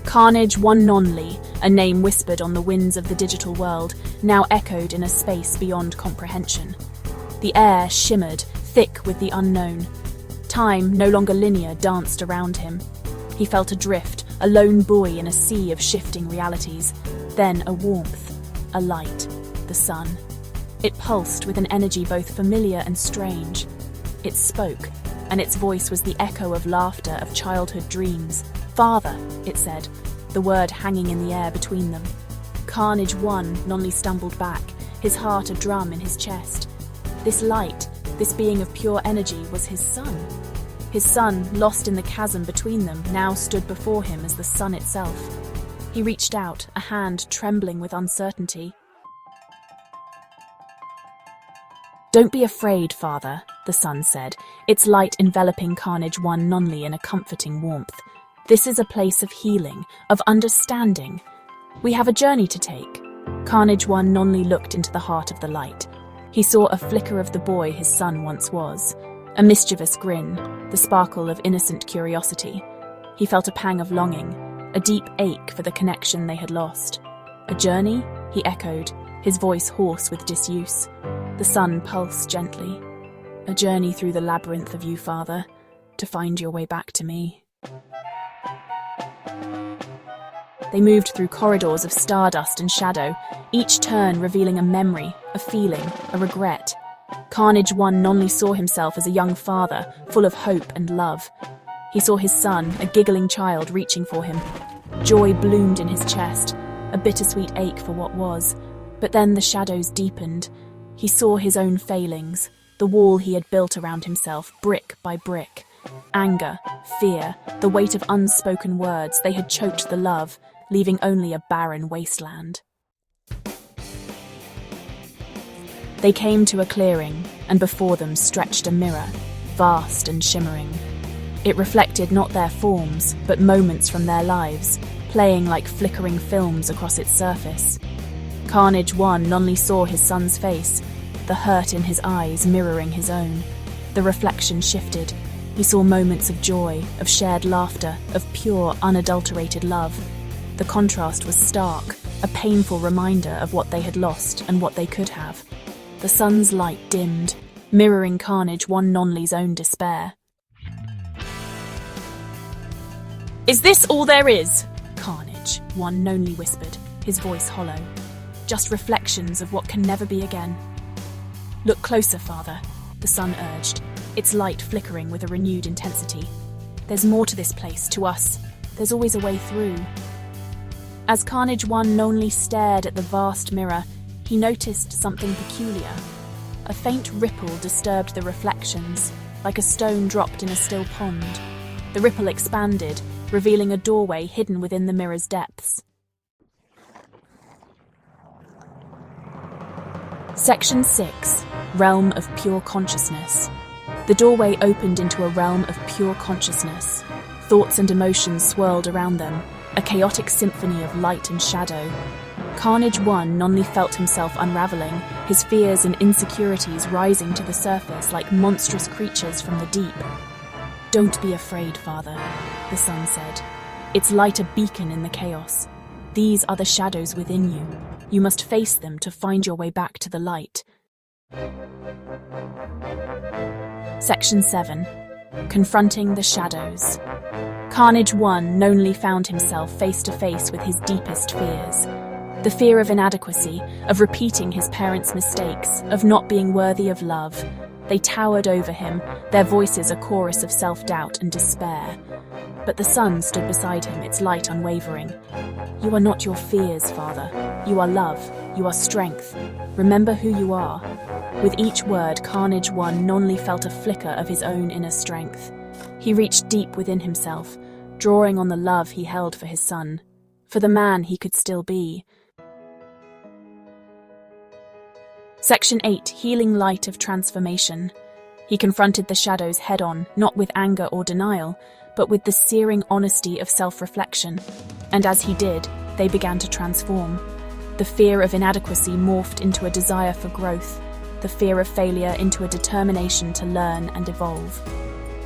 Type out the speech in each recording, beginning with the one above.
Carnage One Nonly, a name whispered on the winds of the digital world, now echoed in a space beyond comprehension. The air shimmered, thick with the unknown. Time, no longer linear, danced around him. He felt adrift, a lone buoy in a sea of shifting realities. Then a warmth, a light, the sun. It pulsed with an energy both familiar and strange. It spoke, and its voice was the echo of laughter, of childhood dreams. "Father," it said, the word hanging in the air between them. Carnage One Nonly stumbled back, his heart a drum in his chest. This light, this being of pure energy, was his son. His son, lost in the chasm between them, now stood before him as the sun itself. He reached out, a hand trembling with uncertainty. "Don't be afraid, father," the sun said, its light enveloping Carnage One Nonly in a comforting warmth. "This is a place of healing, of understanding. We have a journey to take." Carnage One Nonly looked into the heart of the light. He saw a flicker of the boy his son once was, a mischievous grin, the sparkle of innocent curiosity. He felt a pang of longing, a deep ache for the connection they had lost. "A journey?" he echoed, his voice hoarse with disuse. The sun pulsed gently. "A journey through the labyrinth of you, father, to find your way back to me." They moved through corridors of stardust and shadow, each turn revealing a memory, a feeling, a regret. Carnage One Nonly saw himself as a young father, full of hope and love. He saw his son, a giggling child, reaching for him. Joy bloomed in his chest, a bittersweet ache for what was. But then the shadows deepened. He saw his own failings, the wall he had built around himself, brick by brick. Anger, fear, the weight of unspoken words, they had choked the love, leaving only a barren wasteland. They came to a clearing, and before them stretched a mirror, vast and shimmering. It reflected not their forms, but moments from their lives, playing like flickering films across its surface. Carnage One Nonly saw his son's face, the hurt in his eyes mirroring his own. The reflection shifted. He saw moments of joy, of shared laughter, of pure, unadulterated love. The contrast was stark, a painful reminder of what they had lost and what they could have. The sun's light dimmed, mirroring Carnage One Nonly's own despair. "Is this all there is?" Carnage One Nonly whispered, his voice hollow. "Just reflections of what can never be again." "Look closer, father," the sun urged, its light flickering with a renewed intensity. "There's more to this place, to us. There's always a way through." As Carnage One Nonly stared at the vast mirror, he noticed something peculiar. A faint ripple disturbed the reflections, like a stone dropped in a still pond. The ripple expanded, revealing a doorway hidden within the mirror's depths. Section 6. Realm of Pure Consciousness. The doorway opened into a realm of pure consciousness. Thoughts and emotions swirled around them, a chaotic symphony of light and shadow. Carnage One Nonly felt himself unraveling, his fears and insecurities rising to the surface like monstrous creatures from the deep. "Don't be afraid, father," the sun said, its light a beacon in the chaos. "These are the shadows within you. You must face them to find your way back to the light." Section 7. Confronting the Shadows. Carnage One Nonly found himself face to face with his deepest fears. The fear of inadequacy, of repeating his parents' mistakes, of not being worthy of love. They towered over him, their voices a chorus of self-doubt and despair. But the sun stood beside him, its light unwavering. "You are not your fears, father. You are love. You are strength. Remember who you are." With each word, Carnage One Nonly felt a flicker of his own inner strength. He reached deep within himself, drawing on the love he held for his son, for the man he could still be. Section 8. Healing Light of Transformation. He confronted the shadows head-on, not with anger or denial, but with the searing honesty of self-reflection. And as he did, they began to transform. The fear of inadequacy morphed into a desire for growth, the fear of failure into a determination to learn and evolve.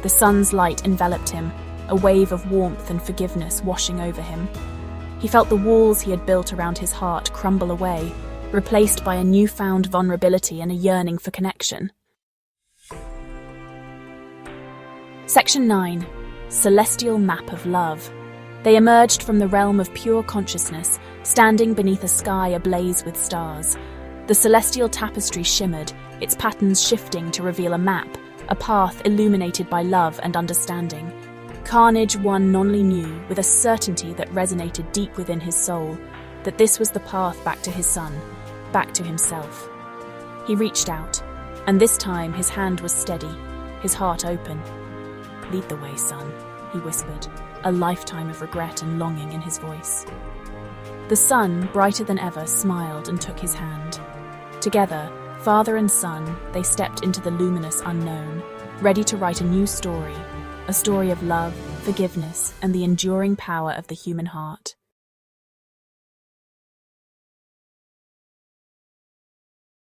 The sun's light enveloped him, a wave of warmth and forgiveness washing over him. He felt the walls he had built around his heart crumble away, replaced by a newfound vulnerability and a yearning for connection. Section 9. Celestial Map of Love. They emerged from the realm of pure consciousness, standing beneath a sky ablaze with stars. The celestial tapestry shimmered, its patterns shifting to reveal a map, a path illuminated by love and understanding. Carnage one Nonly knew, with a certainty that resonated deep within his soul, that this was the path back to his son, back to himself. He reached out, and this time his hand was steady, his heart open. "Lead the way, son," he whispered, a lifetime of regret and longing in his voice. The sun, brighter than ever, smiled and took his hand. Together, father and son, they stepped into the luminous unknown, ready to write a new story, a story of love, forgiveness, and the enduring power of the human heart.